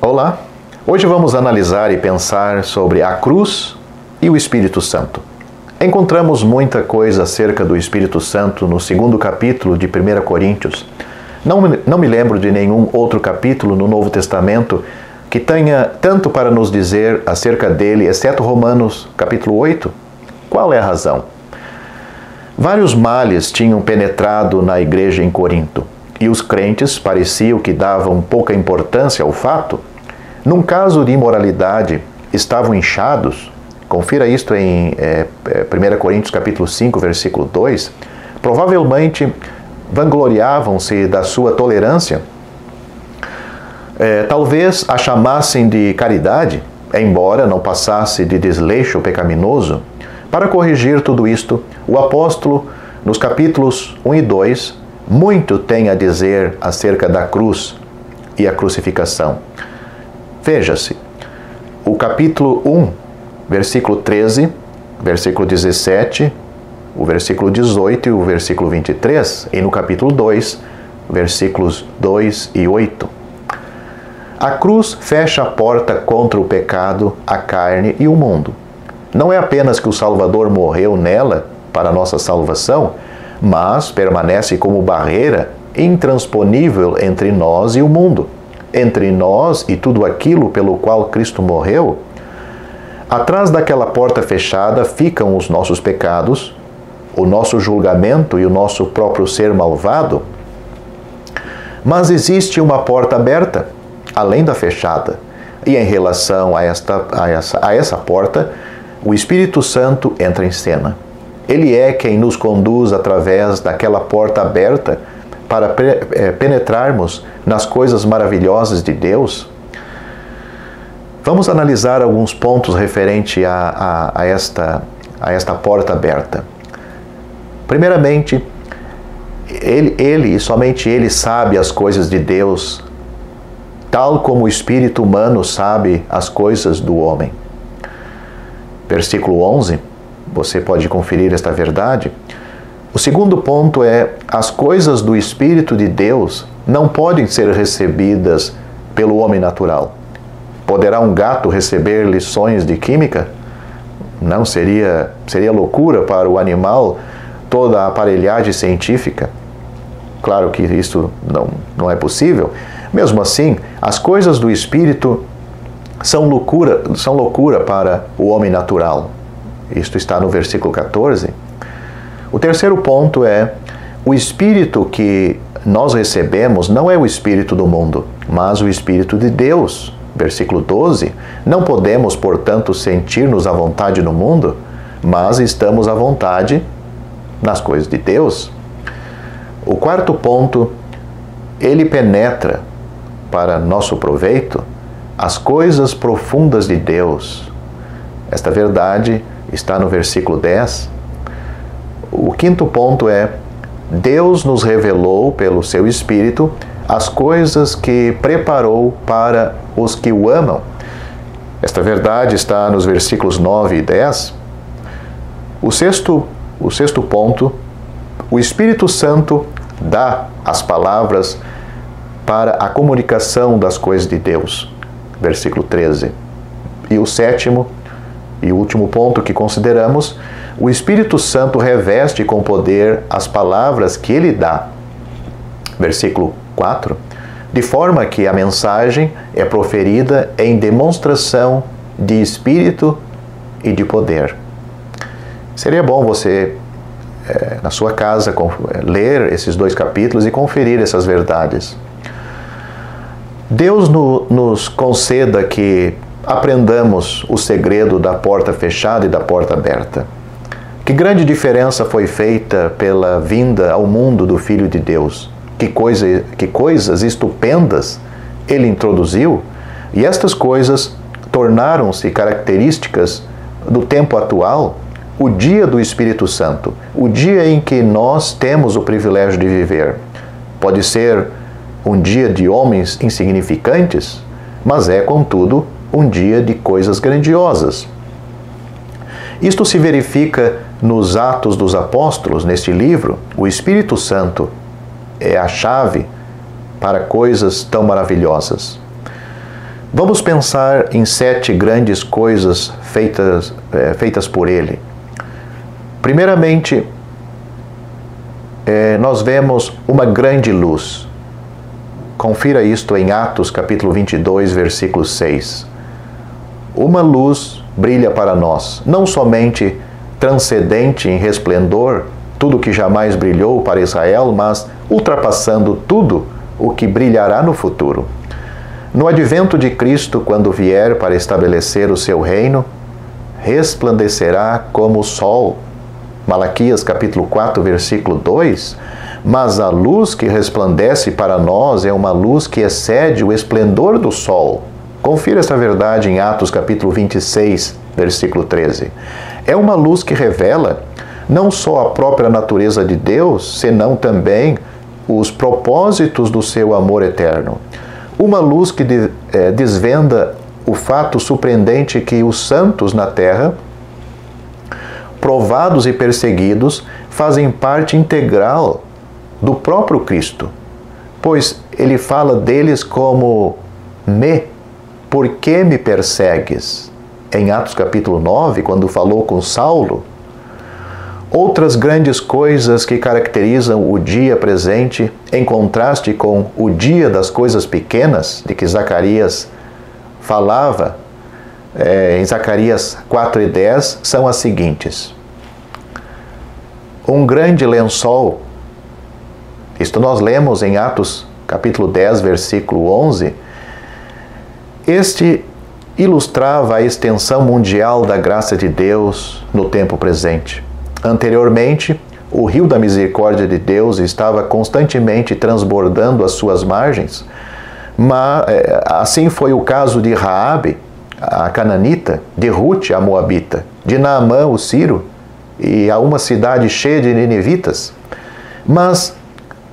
Olá! Hoje vamos analisar e pensar sobre a cruz e o Espírito Santo. Encontramos muita coisa acerca do Espírito Santo no segundo capítulo de 1 Coríntios. Não me lembro de nenhum outro capítulo no Novo Testamento que tenha tanto para nos dizer acerca dele, exceto Romanos capítulo 8. Qual é a razão? Vários males tinham penetrado na igreja em Corinto, e os crentes pareciam que davam pouca importância ao fato. Num caso de imoralidade, estavam inchados. Confira isto em 1 Coríntios capítulo 5, versículo 2. Provavelmente vangloriavam-se da sua tolerância. Talvez a chamassem de caridade, embora não passasse de desleixo pecaminoso. Para corrigir tudo isto, o apóstolo, nos capítulos 1 e 2, muito tem a dizer acerca da cruz e a crucificação. Veja-se, o capítulo 1, versículo 13, versículo 17, o versículo 18 e o versículo 23, e no capítulo 2, versículos 2 e 8. A cruz fecha a porta contra o pecado, a carne e o mundo. Não é apenas que o Salvador morreu nela para a nossa salvação, mas permanece como barreira intransponível entre nós e o mundo, entre nós e tudo aquilo pelo qual Cristo morreu. Atrás daquela porta fechada ficam os nossos pecados, o nosso julgamento e o nosso próprio ser malvado. Mas existe uma porta aberta, além da fechada, e em relação a essa porta, o Espírito Santo entra em cena. Ele é quem nos conduz através daquela porta aberta para penetrarmos nas coisas maravilhosas de Deus. Vamos analisar alguns pontos referentes a esta porta aberta. Primeiramente, ele e somente ele sabe as coisas de Deus, tal como o espírito humano sabe as coisas do homem. Versículo 11, você pode conferir esta verdade. O segundo ponto é: as coisas do Espírito de Deus não podem ser recebidas pelo homem natural. Poderá um gato receber lições de química? Não, seria loucura para o animal toda a aparelhagem científica. Claro que isso não é possível. Mesmo assim, as coisas do Espírito são loucura para o homem natural. Isto está no versículo 14. O terceiro ponto é: o Espírito que nós recebemos não é o Espírito do mundo, mas o Espírito de Deus. Versículo 12. Não podemos, portanto, sentir-nos à vontade no mundo, mas estamos à vontade nas coisas de Deus. O quarto ponto: ele penetra para nosso proveito as coisas profundas de Deus. Esta verdade está no versículo 10. O quinto ponto é: Deus nos revelou pelo seu Espírito as coisas que preparou para os que o amam. Esta verdade está nos versículos 9 e 10. O sexto ponto: o Espírito Santo dá as palavras para a comunicação das coisas de Deus. Versículo 13. E o sétimo e último ponto que consideramos: o Espírito Santo reveste com poder as palavras que ele dá. Versículo 4. De forma que a mensagem é proferida em demonstração de espírito e de poder. Seria bom você, na sua casa, ler esses dois capítulos e conferir essas verdades. Deus nos conceda que aprendamos o segredo da porta fechada e da porta aberta. Que grande diferença foi feita pela vinda ao mundo do Filho de Deus. Que coisas estupendas ele introduziu, e estas coisas tornaram-se características do tempo atual, o dia do Espírito Santo, o dia em que nós temos o privilégio de viver. Pode ser um dia de homens insignificantes, mas é, contudo, um dia de coisas grandiosas. Isto se verifica nos Atos dos Apóstolos, neste livro. O Espírito Santo é a chave para coisas tão maravilhosas. Vamos pensar em 7 grandes coisas feitas por Ele. Primeiramente, nós vemos uma grande luz. Confira isto em Atos capítulo 22, versículo 6. Uma luz brilha para nós, não somente transcendente em resplendor, tudo que jamais brilhou para Israel, mas ultrapassando tudo o que brilhará no futuro. No advento de Cristo, quando vier para estabelecer o seu reino, resplandecerá como o sol. Malaquias capítulo 4, versículo 2. Mas a luz que resplandece para nós é uma luz que excede o esplendor do sol. Confira esta verdade em Atos capítulo 26, versículo 13. É uma luz que revela não só a própria natureza de Deus, senão também os propósitos do seu amor eterno. Uma luz que desvenda o fato surpreendente que os santos na terra, provados e perseguidos, fazem parte integral do próprio Cristo, pois ele fala deles como por que me persegues? Em Atos capítulo 9, quando falou com Saulo. Outras grandes coisas que caracterizam o dia presente, em contraste com o dia das coisas pequenas, de que Zacarias falava, em Zacarias 4:10, são as seguintes. Um grande lençol, isto nós lemos em Atos capítulo 10, versículo 11, este ilustrava a extensão mundial da graça de Deus no tempo presente. Anteriormente, o rio da misericórdia de Deus estava constantemente transbordando as suas margens, mas assim foi o caso de Raabe, a cananita, de Rute, a moabita, de Naamã, o sírio, e a uma cidade cheia de ninivitas. Mas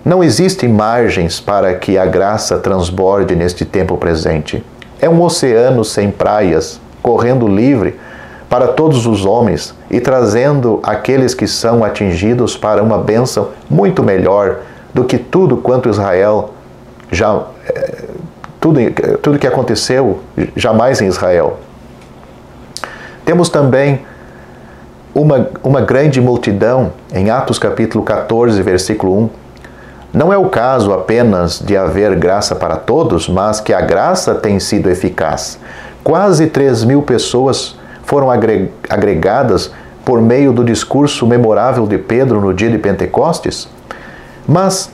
não existem margens para que a graça transborde neste tempo presente. É um oceano sem praias, correndo livre para todos os homens e trazendo aqueles que são atingidos para uma bênção muito melhor do que tudo quanto Israel tudo que aconteceu jamais em Israel. Temos também uma grande multidão em Atos capítulo 14, versículo 1. Não é o caso apenas de haver graça para todos, mas que a graça tem sido eficaz. Quase 3.000 pessoas foram agregadas por meio do discurso memorável de Pedro no dia de Pentecostes. Mas,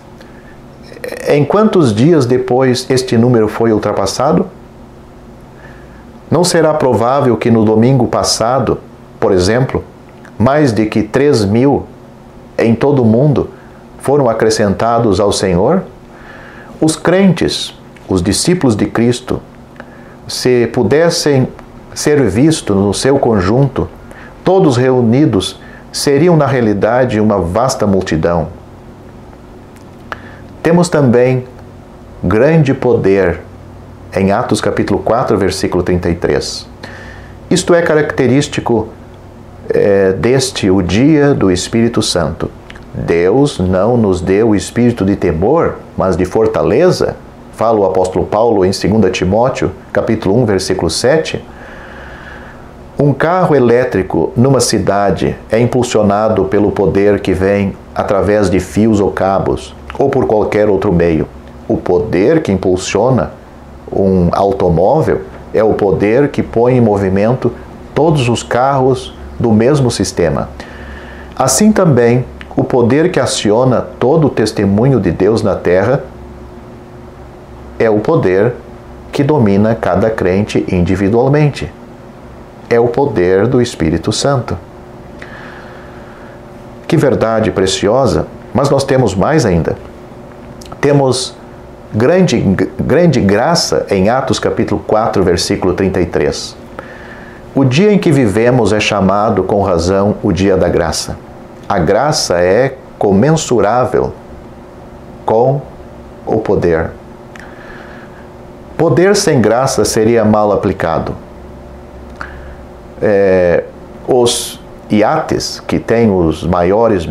em quantos dias depois este número foi ultrapassado? Não será provável que no domingo passado, por exemplo, mais de que 3.000 em todo o mundo foram acrescentados ao Senhor? Os crentes, os discípulos de Cristo, se pudessem ser vistos no seu conjunto, todos reunidos, seriam na realidade uma vasta multidão. Temos também grande poder em Atos capítulo 4, versículo 33. Isto é característico o dia do Espírito Santo. Deus não nos deu o espírito de temor, mas de fortaleza. Fala o apóstolo Paulo em 2 Timóteo, capítulo 1, versículo 7. Um carro elétrico numa cidade é impulsionado pelo poder que vem através de fios ou cabos, ou por qualquer outro meio. O poder que impulsiona um automóvel é o poder que põe em movimento todos os carros do mesmo sistema. Assim também, o poder que aciona todo o testemunho de Deus na terra é o poder que domina cada crente individualmente. É o poder do Espírito Santo. Que verdade preciosa, mas nós temos mais ainda. Temos grande graça em Atos capítulo 4, versículo 33. O dia em que vivemos é chamado com razão o dia da graça. A graça é comensurável com o poder. Poder sem graça seria mal aplicado. Os iates, que têm os maiores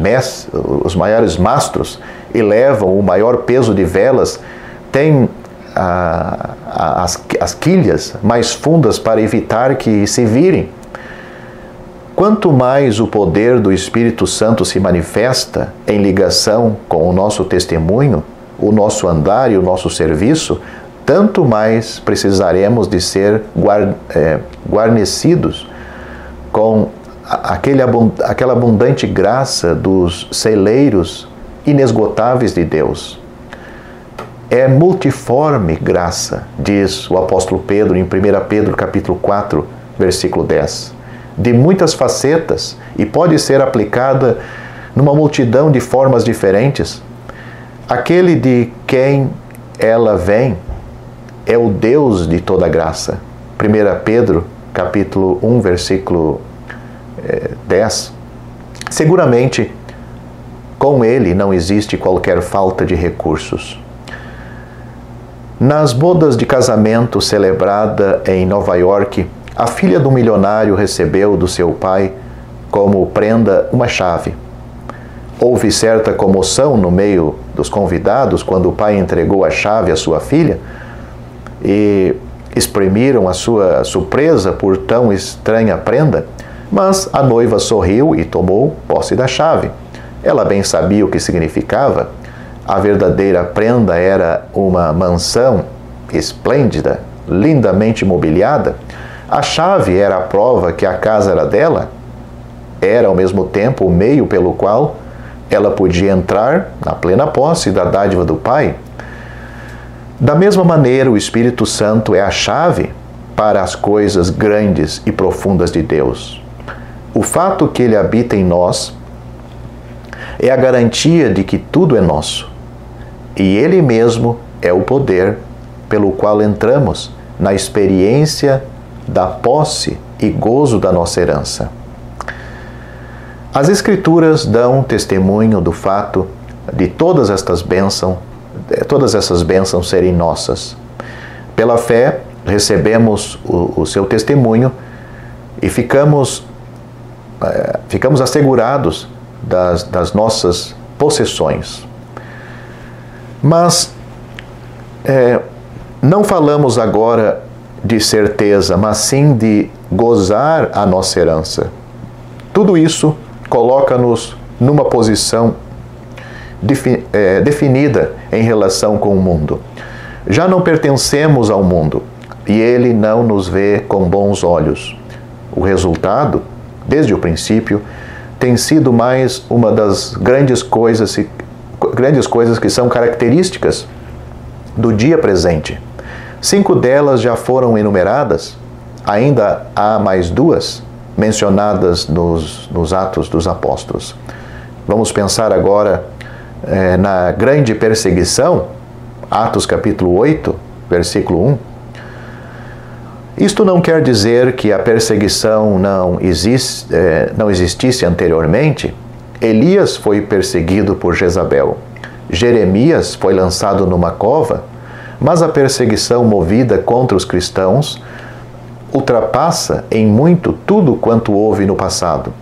mastros e levam o maior peso de velas, têm as quilhas mais fundas para evitar que se virem. Quanto mais o poder do Espírito Santo se manifesta em ligação com o nosso testemunho, o nosso andar e o nosso serviço, tanto mais precisaremos de ser guarnecidos com aquela abundante graça dos celeiros inesgotáveis de Deus. É multiforme graça, diz o apóstolo Pedro em 1 Pedro capítulo 4, versículo 10. De muitas facetas e pode ser aplicada numa multidão de formas diferentes. Aquele de quem ela vem é o Deus de toda graça. 1 Pedro capítulo 1, versículo 10. Seguramente, com ele não existe qualquer falta de recursos. Nas bodas de casamento celebrada em Nova York, a filha do milionário recebeu do seu pai como prenda uma chave. Houve certa comoção no meio dos convidados quando o pai entregou a chave à sua filha e exprimiram a sua surpresa por tão estranha prenda, mas a noiva sorriu e tomou posse da chave. Ela bem sabia o que significava. A verdadeira prenda era uma mansão esplêndida, lindamente mobiliada. A chave era a prova que a casa era dela. Era, ao mesmo tempo, o meio pelo qual ela podia entrar na plena posse da dádiva do Pai. Da mesma maneira, o Espírito Santo é a chave para as coisas grandes e profundas de Deus. O fato que Ele habita em nós é a garantia de que tudo é nosso. E Ele mesmo é o poder pelo qual entramos na experiência da posse e gozo da nossa herança. As Escrituras dão testemunho do fato de todas essas bênçãos serem nossas. Pela fé, recebemos o seu testemunho e ficamos assegurados das nossas possessões. Mas não falamos agora de certeza, mas sim de gozar a nossa herança. Tudo isso coloca-nos numa posição definida em relação com o mundo. Já não pertencemos ao mundo e ele não nos vê com bons olhos. O resultado, desde o princípio, tem sido mais uma das grandes coisas que são características do dia presente. 5 delas já foram enumeradas, ainda há mais 2 mencionadas nos Atos dos Apóstolos. Vamos pensar agora na grande perseguição, Atos capítulo 8, versículo 1. Isto não quer dizer que a perseguição não existisse anteriormente. Elias foi perseguido por Jezabel. Jeremias foi lançado numa cova, mas a perseguição movida contra os cristãos ultrapassa em muito tudo quanto houve no passado.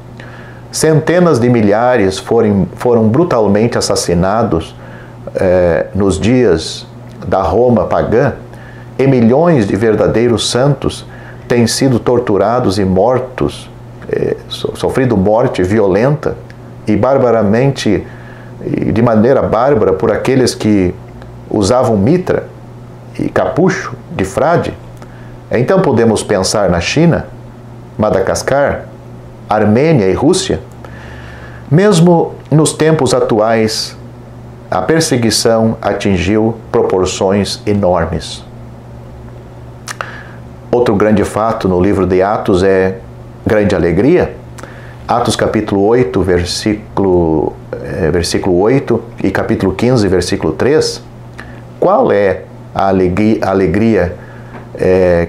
Centenas de milhares foram brutalmente assassinados nos dias da Roma pagã, e milhões de verdadeiros santos têm sido torturados e mortos, sofrido morte violenta e barbaramente, de maneira bárbara, por aqueles que usavam mitra e capucho de frade. Então podemos pensar na China, Madagascar, Armênia e Rússia. Mesmo nos tempos atuais, a perseguição atingiu proporções enormes. Outro grande fato no livro de Atos é grande alegria. Atos capítulo 8, versículo 8 e capítulo 15, versículo 3. Qual é a alegria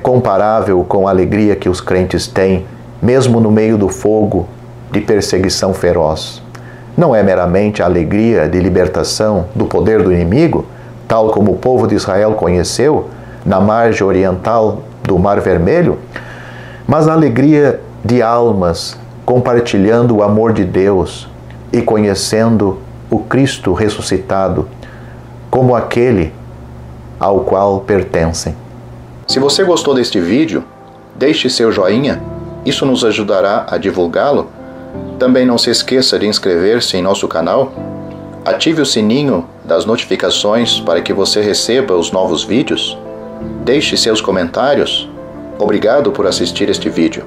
comparável com a alegria que os crentes têm, mesmo no meio do fogo de perseguição feroz? Não é meramente a alegria de libertação do poder do inimigo, tal como o povo de Israel conheceu na margem oriental do Mar Vermelho, mas a alegria de almas compartilhando o amor de Deus e conhecendo o Cristo ressuscitado como aquele ao qual pertencem. Se você gostou deste vídeo, deixe seu joinha, isso nos ajudará a divulgá-lo. Também não se esqueça de inscrever-se em nosso canal. Ative o sininho das notificações para que você receba os novos vídeos. Deixe seus comentários. Obrigado por assistir este vídeo.